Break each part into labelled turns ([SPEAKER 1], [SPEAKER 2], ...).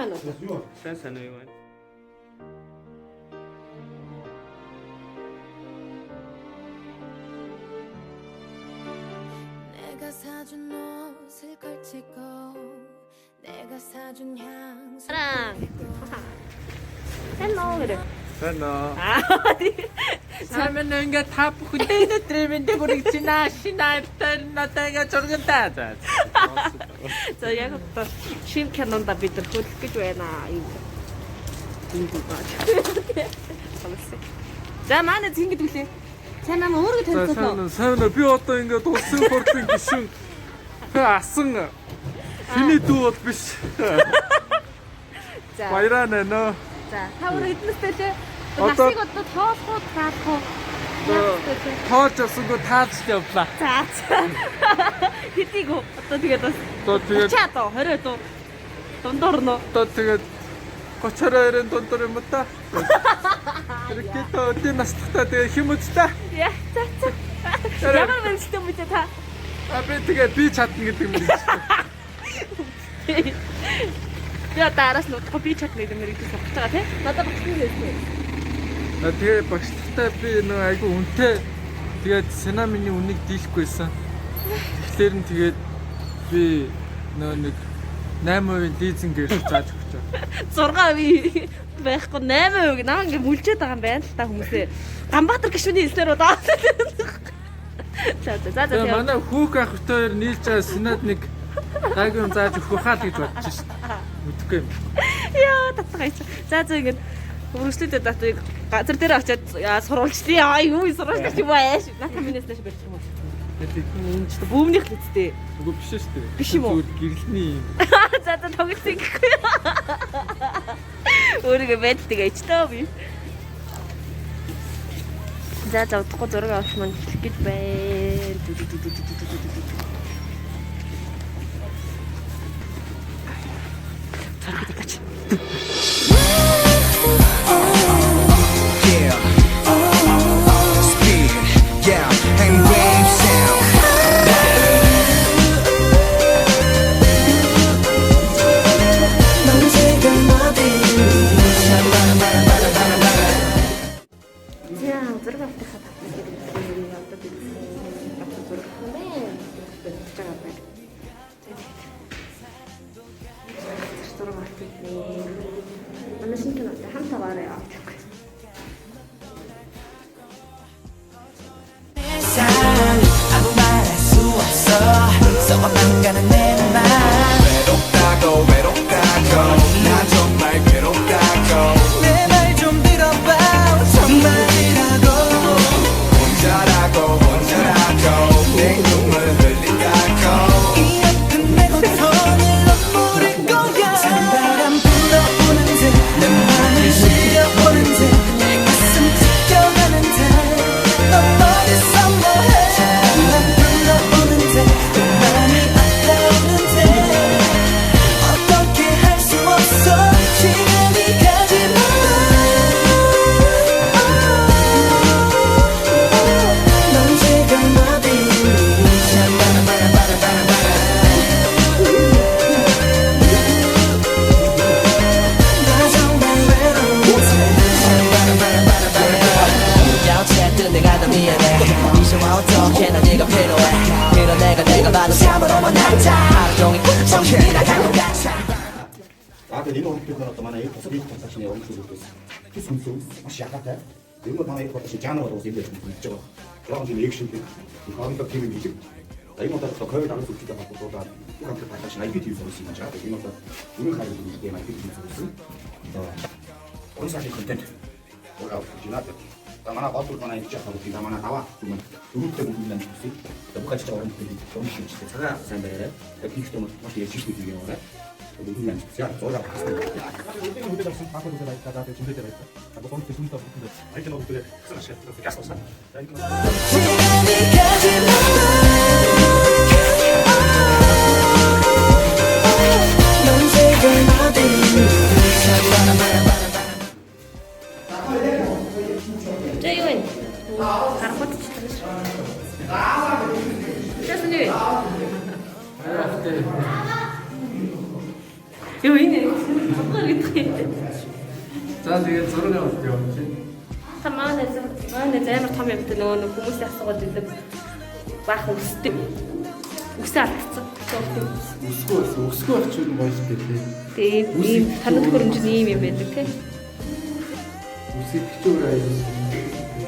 [SPEAKER 1] байна уу?
[SPEAKER 2] Сайн сайн уу юм.
[SPEAKER 3] 내가 사준 옷을 걸치고 내가 사준 향수
[SPEAKER 1] 사랑. 헬로 그래.
[SPEAKER 2] Сайн уу.
[SPEAKER 1] 어디?
[SPEAKER 2] Сайн мэн ингээ та бүхэндээ өнөөдрийн мэндийг хүргэж байна. Шинэ альтаар надаа зургантаа.
[SPEAKER 1] За яг одоо шинэ кинонда бид нар хөлөх гэж байна. Ийм баа. За манай зингэд үлээ. Сайн намаа өөргө танилцуулаа.
[SPEAKER 2] Сайн би одоо ингээ улсын хурлын гишүүн асан чиний дүү бол биш.
[SPEAKER 1] За.
[SPEAKER 2] Баяраа нэ.
[SPEAKER 1] За, та өөр хэднэстэй те? Насыг одоо тоолох таах уу?
[SPEAKER 2] Тоолж авсангүй таалж явлаа.
[SPEAKER 1] За. Хэдийг одоо тэгээд бас.
[SPEAKER 2] Одоо тэгээд
[SPEAKER 1] 30 доо, 20 доо. Дундуур нөө.
[SPEAKER 2] одоо тэгээд 32-ын дундуур юм та. Тэргээд өдний настахтаа тэгээд хим үзтээ.
[SPEAKER 1] Яа, за. Ямар мэрэгчтэй юм бэ та?
[SPEAKER 2] Би тэгээд би чадна гэдэг юм байна.
[SPEAKER 1] Я дараас нь би чадна гэдэг мэрэгчтэй сохож байгаа тий? Надад багтсан гэсэн.
[SPEAKER 2] Тэгээ багшлагтай би нөө айгүй үнэтэй тэгээд синамины үнийг дийлэхгүйсэн. Тэгэхээр нь тэгээд би нөө нэг 8% лизингээр зааж өгч байгаа.
[SPEAKER 1] 6% байхгүй 8% намаа ингэ мүлжээд байгаа юм байна л та хүмүүсээ. Ганбаатар гишүүний хэлснээр удаа. За.
[SPEAKER 2] Тэгээ манай хүүг ах хоёр нийлж байгаа сенат нэг гайгүй юм зааж өгөх хаа л гэж бодож шээ. Мэдхгүй юм.
[SPEAKER 1] Яа, татгаач. За ингэ өргөжлөдөд татыг газар дээр очиад сурвалжтий. Аа юу сурвалж чи бааш. Ната минээс дэш барьчих юм аа. Энэ ч бүүмнийх л үстэй.
[SPEAKER 2] Үгүй биш шүү дээ.
[SPEAKER 1] Биш юм уу?
[SPEAKER 2] Зүгээр гэрэлний юм.
[SPEAKER 1] За тоглосон гэхгүй. Өөрийгөө байдтайгаа ичтөө би. За удахгүй зураг авах маань хэлэх гэж байна. Зураг аваач. Манай шинэ кинотой хамтаагаараа явж байгаа.
[SPEAKER 3] 아무 말할 수 없어 썩어만 가는 내 맘 외롭다고 나 정말 괴롭다고 내 말 좀 들어봐 정말이라고 혼자라고 내 눈물 흘린다고 이 아픈 내 고통을 눈물일 거야 찬바람 불어오는 듯내 맘을 실려오는 듯내 가슴 찢겨가는 듯너 어디서 뭐해 난 불러오는데 또 많이 아까우는데 어떻게 할 수 없어 시간이 가지마 넌 지금 어디 나 정말 외로운데 어쨌든 내가 더 미안해 이제와 어떻게 난 네가 필요해 그런 내가 봐도 참으로만 남자 하루 종일 정신이 나간 것 같아
[SPEAKER 4] 나한테 네가 어떻게 들었더만 이 버섯 이거 다시네 엄청 좋고 그 숨소 맛이 약하다 이거 당에 이거 다시 장어로 오세요 좀 있죠 그럼 이제 리액션 이 가운데 팀이 이제 이거 다 거의 다른 소리가 갖고 또다 똑같은 다시 나이트 뒤에서 쓰는 자 이거 다 우리 가지고 이게 나이트 뒤에서 쓰는 오늘 사실 컨텐츠 올라오고 지나다 Tamana batul mana itu cakap kita mana tawa, cuma dulu kita bukan diskusi, kita bukan cerita orang itu, orang itu cerita saya sampai tapi kita masih diskusi juga orang, kita bukan diskusi, orang pasti. Tapi itu yang kita apa tu saya kata itu cinta itu, aku pun itu cinta itu, itu yang aku sudah saya kasih pesan.
[SPEAKER 1] Jayun. Harapot Сейчас не. Ёо энэ хавгаар идэх юм.
[SPEAKER 2] За тэгээд зураг авалт явуулж байна.
[SPEAKER 1] Та манай амар том юмтай нөгөө хүмүүсийн асуугаад идэг баах өсдөг. Үсээ алдсан.
[SPEAKER 2] Өсгөө очвол гоё шүү дээ.
[SPEAKER 1] Тэгээд ийм танад хөрөмжний ийм юм байдаг тий.
[SPEAKER 2] Үсэг хичүүр аяа.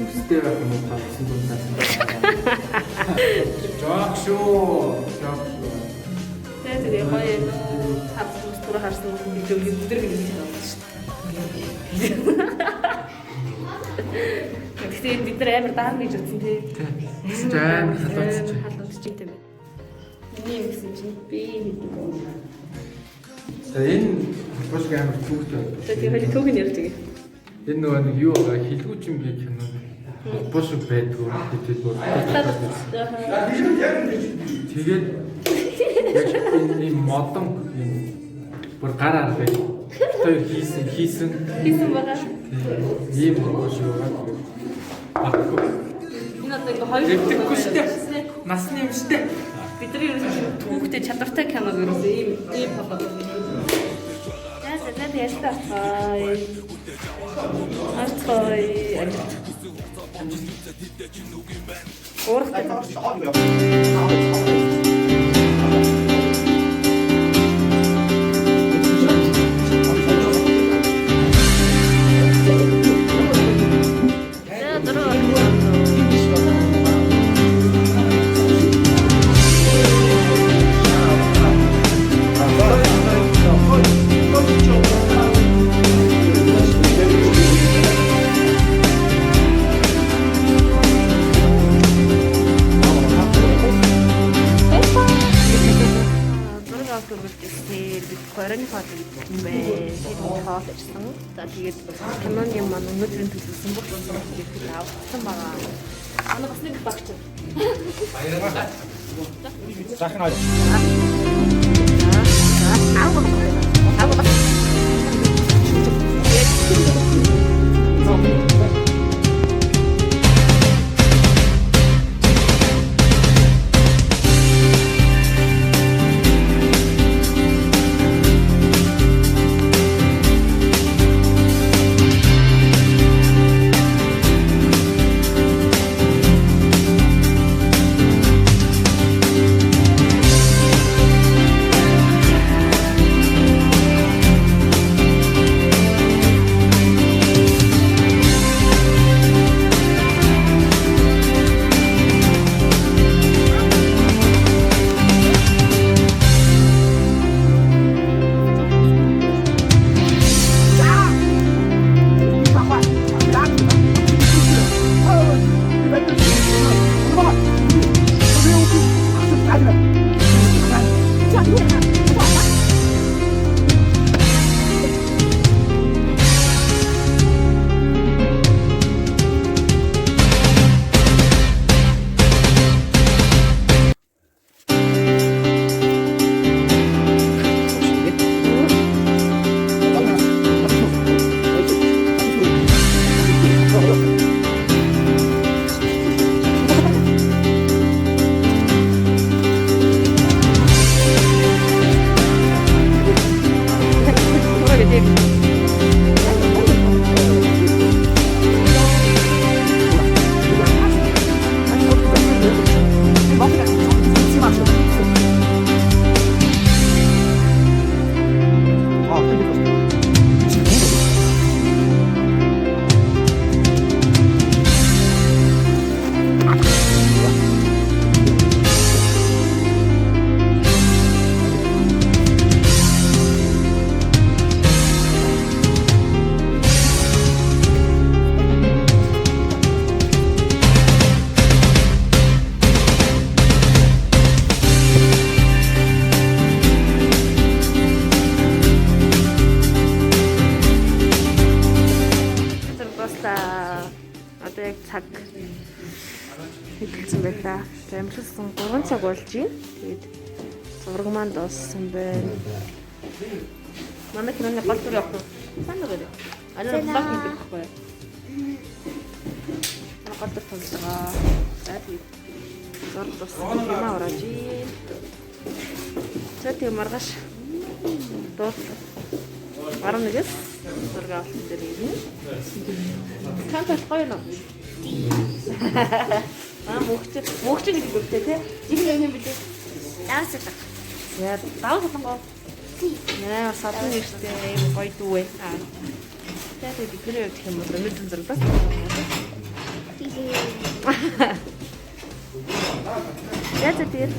[SPEAKER 2] Үстэй байх юм уу тавсан дундаас. Жог шүү.
[SPEAKER 1] Тэгээд гоё тав түр харсан видео өдөр гэж байна шүү дээ. Тэгээд бид нар амар даан гэж утсан тий.
[SPEAKER 2] Амар халуурч.
[SPEAKER 1] Халуурч юм тийм. Миний юм гэсэн чинь би
[SPEAKER 2] За энэ бас амар түүхтэй байна.
[SPEAKER 1] тэгээд хали түүх нь ярьж байгаа.
[SPEAKER 2] Энэ нөгөө нэг юу байгаа хилгүүч юм гэх юм. Бос байдгүй гэдэг бол. Тэгээд яг энэ модон бүр гараар бай. Тэр хийсэн
[SPEAKER 1] байгаа.
[SPEAKER 2] ийм бос юу байгаа.
[SPEAKER 1] Энэ одоо ингээ хоёр
[SPEAKER 2] Дэвтэхгүй шүү дээ. Насны юм шүү дээ.
[SPEAKER 1] бидний ерөөсөө түүхтэй чадвартай киног ерөөсөө ийм болоод байна. За ястаа хай. Арцгой. Уурхтай. За тэгээд киноны маань өнөөдрийн төлөвлөсөн бүх зүйлийг авсан байгаа. Манай бас нэг багч. Баярлалаа. Захна. Одоо яг цаг хэлсэн байлаа. Амжилтсан 3 цаг болж байна. Тэгээд зураг маань дууссан байна. Манай киноны гол дүр явах. Сайн уу? Алин блог хийхгүй. Гол дүр тоглоо. За тэгээд зураг дууссан кино орож ий. За тийм маргааш. Дууссан. 11-ээс зураг авалт дээр ирнэ. Кампус гоё нөө. Мөхч гэдэг үгтэй тий. Жинхэнэ юм билээ. Яас их. Яа, даваа солонгоо. Наа, садан нэртэй гоё дүү. Тэгээд бид нэр явах юм бол мэдэн зураг бас. Яа тэгээд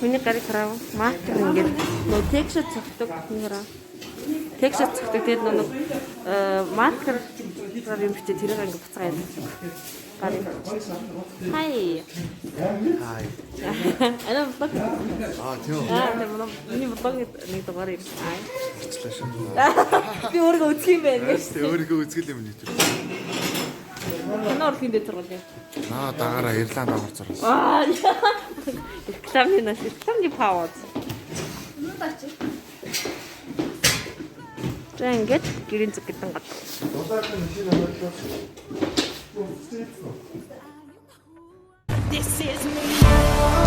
[SPEAKER 1] Миний гарыг хараа. Маркер ингээд нөө текст цогтөг нэраа. Текст цогтөг тэгээд нөө маркер юм бичээ тэрийг ингээд буцаа юм. Гарыг. Хай.
[SPEAKER 5] Хай.
[SPEAKER 1] Ана блог.
[SPEAKER 5] Тийм.
[SPEAKER 1] Тийм миний блог нэг дугаар юм.
[SPEAKER 5] Бичлээ шүү.
[SPEAKER 1] Би өөрөө үзэх юм байна гэж.
[SPEAKER 5] Тэ өөрийгөө үзгэл юм нийт.
[SPEAKER 1] Ноор хиндэ зургал.
[SPEAKER 5] Дагаараа Ирланд авах зураг.
[SPEAKER 1] Рекламный пауз. За ингээд гэрийн зүг гэдэг гад.
[SPEAKER 3] This is me.